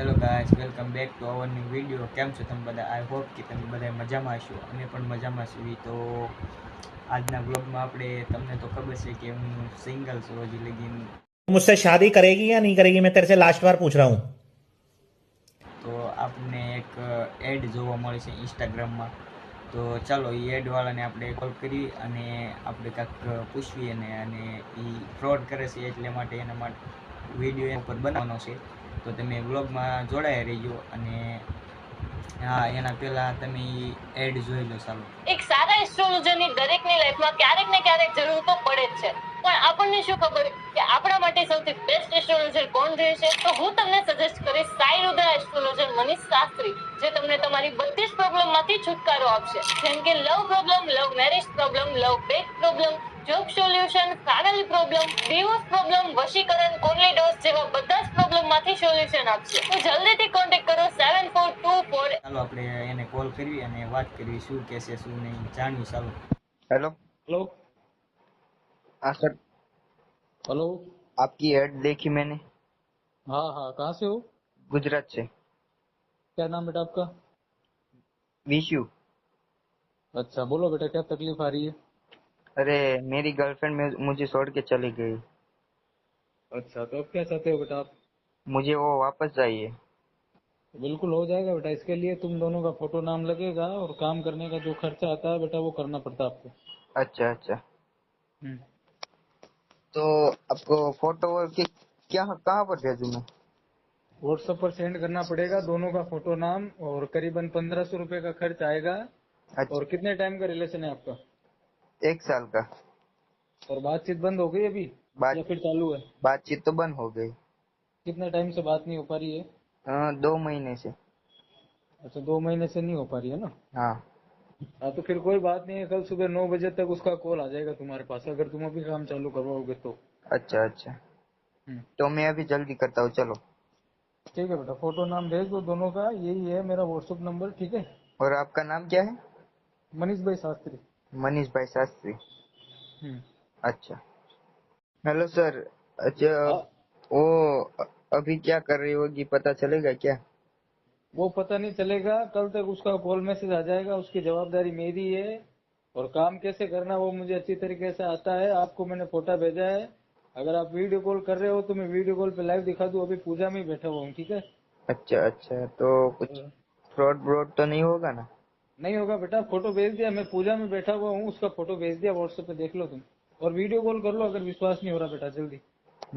Hello guys, welcome back to our new video. કેમ છો તમે બધા? આઈ હોપ કે તમે બધા મજામાં હશો. અમે પણ મજામાં છીએ. તો આજના બ્લોગમાં આપણે તમને તો ખબર છે કે હું સિંગલ છું હજી લગીન. मुझसे शादी करेगी या नहीं करेगी मैं तेरे से लास्ट बार पूछ रहा हूँ। તો આપણને એક એડ જોવા મળે છે ઇન્સ્ટાગ્રામમાં. તો ચાલો એ એડવાળાને આપણે કોલ કરી અને આપણે કાંઈક પૂછવીએ ને અને એ ફ્રોડ કરે છે એટલે માટે એના માટે વિડીયો એના ઉપર બનાવવાનો છે. તો તમે બ્લોગમાં જોડાયા રહીજો અને હા, એના પહેલા તમે એડ જોઈ લો. ચાલો. એક સારા એસ્ટ્રોલોજરની દરેકની લાઈફમાં ક્યારેક ને ક્યારેક જરૂર તો પડે જ છે, પણ આપણને શું ખબર કે આપણા માટે સૌથી બેસ્ટ એસ્ટ્રોલોજર કોણ રહેશે? તો હું તમને સજેસ્ટ કરીશ સાઈ રુદ્રા એસ્ટ્રોલોજર મનીષ શાસ્ત્રી, જે તમને તમારી બધી જ પ્રોબ્લેમમાંથી છુટકારો આપશે, જેમ કે love problem, love marriage problem, love back problem, job solution, family problem, divorce problem, વશીકરણ, કુંડલી દોષ જેવા બધા જ પ્રોબ્લેમમાંથી સોલ્યુશન આપશે. તો જલ્દીથી કોન્ટેક્ટ કરો 7424. ચાલો આપણે એને કોલ કરવી અને વાત કરવી, શું કહેશે શું નહીં જાણવી. ચાલો. हेलो। हेलो। हाँ सर, हेलो। आपकी ऐड देखी मैंने, हाँ हाँ, कहाँ से हो? गुजरात से। क्या नाम बेटा आपका? विशु। अच्छा, बोलो बेटा, क्या तकलीफ आ रही है? अरे मेरी गर्लफ्रेंड में मुझे छोड़ के चली गई। अच्छा, तो अब क्या चाहते हो बेटा आप? मुझे वो वापस चाहिए। बिल्कुल हो जाएगा बेटा। इसके लिए तुम दोनों का फोटो नाम लगेगा और काम करने का जो खर्चा आता है बेटा वो करना पड़ता है आपको। अच्छा अच्छा, हम्म। तो आपको फोटो की क्या कहाँ पर भेजूँ मैं? व्हाट्सएप पर सेंड करना पड़ेगा दोनों का फोटो नाम, और करीबन 1500 रुपए का खर्च आएगा। अच्छा, और कितने टाइम का रिलेशन है आपका? 1 साल का। और बातचीत बंद हो गई अभी बात या फिर चालू है? बातचीत तो बंद हो गई। कितने टाइम से बात नहीं हो पा रही है? 2 महीने से। अच्छा, 2 महीने से नहीं हो पा रही है ना? हाँ। हाँ, तो फिर कोई बात नहीं है। कल सुबह 9 बजे तक उसका कॉल आ जाएगा तुम्हारे पास, अगर तुम अभी काम चालू करवाओगे तो। अच्छा अच्छा, तो मैं अभी जल्दी करता हूँ, चलो। ठीक है बेटा, फोटो नाम भेज दो दोनों का, यही है मेरा व्हाट्सएप नंबर, ठीक है? और आपका नाम क्या है? मनीष भाई शास्त्री। मनीष भाई शास्त्री। हम्म। अच्छा। Hello sir. अच्छा, हाँ, वो अभी क्या कर रही होगी, पता चलेगा क्या? वो पता नहीं चलेगा, कल तक उसका कॉल मैसेज आ जाएगा। उसकी जवाबदारी मेरी है, और काम कैसे करना वो मुझे अच्छी तरीके से आता है। आपको मैंने फोटो भेजा है, अगर आप वीडियो कॉल कर रहे हो तो मैं वीडियो कॉल पे लाइव दिखा दूं। अभी पूजा में ही बैठा हुआ हूँ, ठीक है? अच्छा अच्छा, तो कुछ फ्रॉड ब्रॉड तो नहीं होगा ना? नहीं होगा बेटा, फोटो भेज दिया, मैं पूजा में बैठा हुआ हूँ, उसका फोटो भेज दिया व्हाट्सएप पे, देख लो तुम। और वीडियो कॉल कर लो अगर विश्वास नहीं हो रहा बेटा, जल्दी।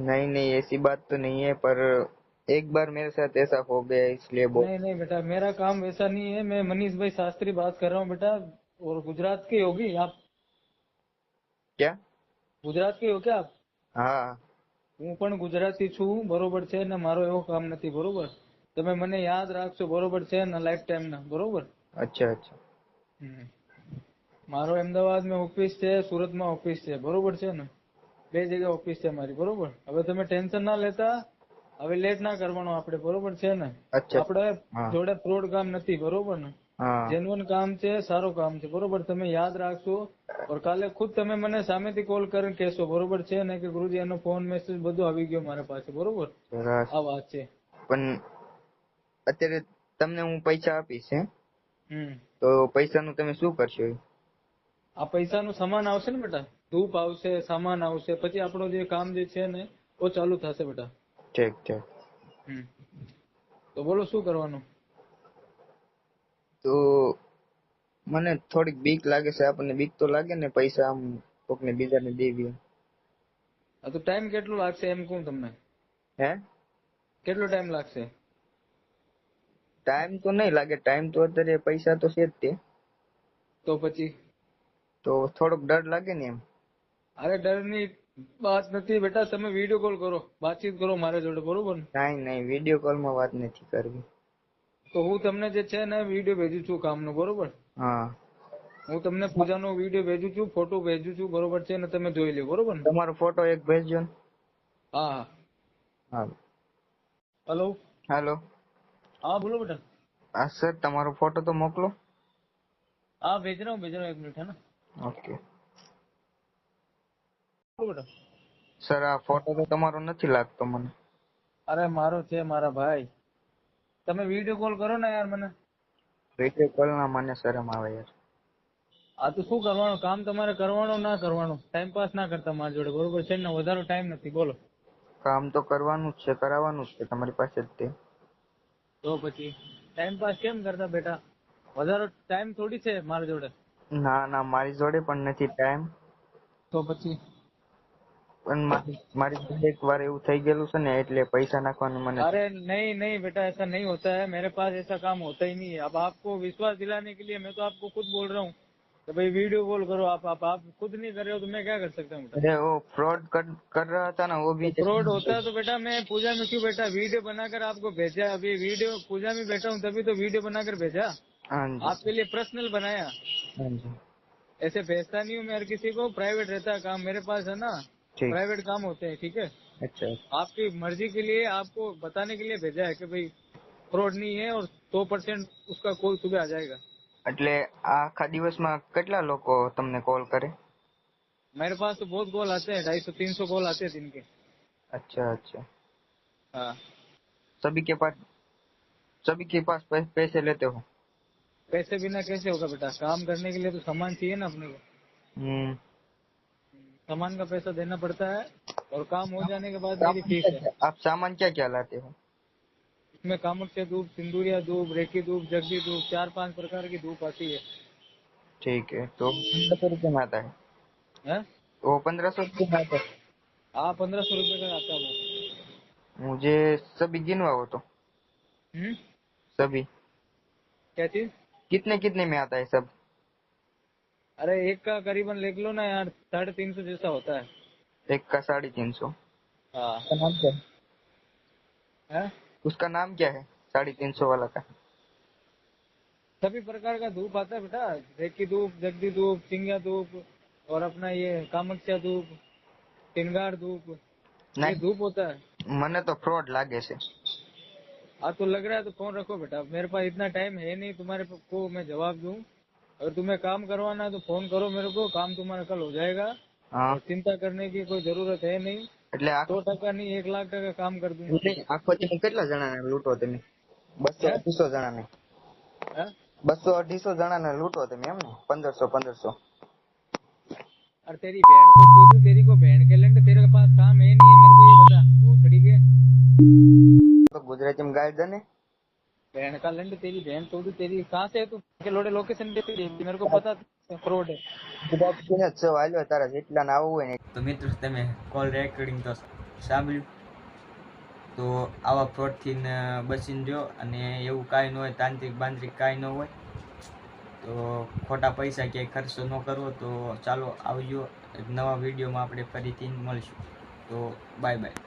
नहीं नहीं, ऐसी बात तो नहीं है, पर एक बार मेरे साथ ऐसा हो गया इसलिए बोल। नहीं नहीं बेटा, मेरा काम वैसा नहीं है। मैं मनीष भाई शास्त्री बात कर रहा हूँ बेटा। और गुजरात के होगी आप? क्या? गुजरात के हो क्या आप? हाँ। હું પણ ગુજરાતી છું, બરોબર છે ને? મારો એવો કામ નથી, બરોબર? તમે મને યાદ રાખશો, બરોબર છે ને? લાઈફ ટાઈમ ના, બરોબર? अच्छा अच्छा। મારો અમદાવાદમાં ઓફિસ છે, સુરતમાં ઓફિસ છે, બરોબર છે ને? બે જગ્યાએ ઓફિસ છે મારી, બરોબર? હવે તમે ટેન્શન ના લેતા, હવે લેટ ના કરવાનો આપણે, બરોબર છે ને? अच्छा। આપણે हाँ જોડે ફ્રોડ કામ નથી, બરોબર ને? हाँ। જેન્યુઅન કામ છે, સારું કામ છે, બરોબર? તમે યાદ રાખશો. और કાલે ખુદ તમે મને સામેથી કોલ કરીને કહેશો, બરોબર છે ને, કે ગુરુજી એનો ફોન મેસેજ બધું આવી ગયો મારા પાસે, બરોબર? સરસ. આ વાત છે. પણ અત્યારે તમને હું પૈસા આપીશ, હે? હમ. તો પૈસાનું તમે શું કરશો? આ પૈસાનું સામાન આવશે ને બેટા, ધૂપ આવશે, સામાન આવશે, પછી આપણો જે કામ જે છે ને वो ચાલુ થશે બેટા. ઠીક ઠીક. તો બોલો શું કરવાનું? તો મને થોડીક બીક લાગે છે. આપણને બીક તો લાગે ને, પૈસા આમ કોકને બીજાને દેવી. આ તો ટાઈમ કેટલો લાગશે એમ કહું તમને? હે? કેટલો ટાઈમ લાગશે? ટાઈમ તો નહીં લાગે, ટાઈમ તો અત્યારે પૈસા તો છે જ તે. તો પછી તો થોડોક ડર લાગે ને એમ. અરે ડરની વાત નથી બેટા, તમે વિડીયો કોલ કરો, વાતચીત કરો મારા જોડે, બરોબર ને? નહીં નહીં, વિડીયો કોલમાં વાત નથી કરવી. તો હું તમને જે છે ને વિડીયો ભેજું છું કામનો, બરોબર? હા. હું તમને પૂજાનો વિડીયો ભેજું છું, ફોટો ભેજું છું, બરોબર છે ને? તમે જોઈ લો, બરોબર ને? તમારો ફોટો એક ભેજજો ને. હા હા. હા. हेलो। હાલો. हाँ बोलो बेटा। હા સર, તમારો ફોટો તો મોકલો. हाँ भेज रहा हूँ, 1 मिनट है ना। ઓકે बोलो बेटा। સર, આ ફોટો તો તમારો નથી લાગતો મને. અરે મારો છે મારા ભાઈ। તમે વિડીયો કોલ કરો ને યાર મને. વિડીયો કોલ ના મને શરમ આવે યાર. આ તો શું કરવાનું, કામ તમારે કરવાનું ના કરવાનું, ટાઈમ પાસ ના કરતા મારી જોડે, બરોબર છે ને? વધારે ટાઈમ નથી, બોલો. કામ તો કરવાનું જ છે, કરાવવાનું જ છે તમારી પાસે જ તે. તો પછી ટાઈમ પાસ કેમ કરતા બેટા? વધારે ટાઈમ થોડી છે મારી જોડે. ના ના, મારી જોડે પણ નથી ટાઈમ. તો પછી પણ મારી જોડે એક વાર એવું થઈ ગયેલું છે ને, એટલે પૈસા નાખવાનું મને. अरे नहीं नहीं बेटा, ऐसा नहीं होता है, मेरे पास ऐसा काम होता ही नहीं है। अब आपको विश्वास दिलाने के लिए मैं तो आपको खुद बोल रहा हूँ कि भाई वीडियो कॉल करो। आप खुद नहीं कर रहे हो तो मैं क्या कर सकता हूँ बेटा? अरे वो फ्रॉड कर रहा था ना, वो भी फ्रॉड होता है तो बेटा मैं पूजा में क्यों बैठा, वीडियो बनाकर आपको भेजा। अभी वीडियो पूजा में बैठा हूँ तभी तो वीडियो बनाकर भेजा, हाँ जी आपके लिए पर्सनल बनाया। हाँ जी, ऐसे भेजता नहीं हूँ मैं हर किसी को, प्राइवेट रहता है काम मेरे पास, है ना? ठीक। प्राइवेट काम होते हैं, ठीक है? अच्छा आपकी मर्जी के लिए आपको बताने के लिए भेजा है कि भाई फ्रॉड नहीं है और 100% उसका कॉल सुबह आ जाएगा। એટલે આ આખા દિવસમાં કેટલા લોકો તમને કોલ કરે? मेरे पास तो बहुत कॉल आते हैं, 250-300 कॉल आते हैं दिन के। अच्छा अच्छा, हाँ, सभी के पास पैसे लेते हो? पैसे बिना कैसे होगा बेटा? काम करने के लिए तो सामान चाहिए ना अपने को, सामान का पैसा देना पड़ता है और काम हो जाने के बाद मेरी फीस है। आप सामान क्या क्या लाते हो? इसमें कामख्या धूप, सिंदूरिया धूप, रेकी धूप, जगदी धूप, 4-5 प्रकार की धूप आती है। ठीक है, तो 1500 रुपये में आता है? हैं? वो 1500 रुपये में आता है? हाँ, 1500 रुपये का आता है वो। मुझे सभी गिनवा हो तो। सभी क्या चीज? कितने कितने में आता है सब? अरे एक का करीबन लिख लो ना यार, 350 जैसा होता है। एक का 350। हाँ। उसका नाम क्या है? है? उसका नाम क्या है 350 वाला का? सभी प्रकार का धूप आता है बेटा, रेकी धूप, जगदी धूप, सिंगिया धूप और अपना ये कामख्या धूप, तिनगार धूप, ये नहीं, धूप होता है। मने तो फ्रॉड लागे से। हाँ तो लग रहा है तो फोन रखो बेटा, मेरे पास इतना टाइम है नहीं तुम्हारे को मैं जवाब दूं। अगर तुम्हें काम करवाना है तो फोन करो मेरे को, काम तुम्हारा कल हो जाएगा। हाँ, और चिंता करने की कोई जरूरत है नहीं, એટલે 100% नहीं 1,00,000 काम कर दूंगा। આખો દી કેટલા જણાને લૂંટો તમે? 200-250 જણાને? है? 200-250 જણાને લૂંટો તમે એમ ને? 1500-1500? और तेरी बहन को तो तेरी को बहन के लंड, तेरे पास काम है नहीं है, मेरे को ये बता, वो खड़ी के તો ગુજરાતીમાં ગાળ દે ને। बहन का लंड, तेरी बहन तो तेरी कहाँ से है तू? के लोड़े लोकेशन दे दे, मेरे को पता फ्रॉड है। ગુજરાતીને જ સૌ હાલ્યો તારા જેટલા ને આવવું હોય ને। તો મિત્રો તમે કોલ રેકોર્ડિંગ તો સાંભળ્યું, તો આવા ફ્રોડથી બચીને જો, અને એવું કાંઈ ન હોય, તાંત્રિક બાંત્રિક કાંઈ ન હોય, તો ખોટા પૈસા ક્યાંય ખર્ચો ન કરવો। તો ચાલો આવજો, એક નવા વિડીયોમાં આપણે ફરીથી મળશું, તો બાય બાય।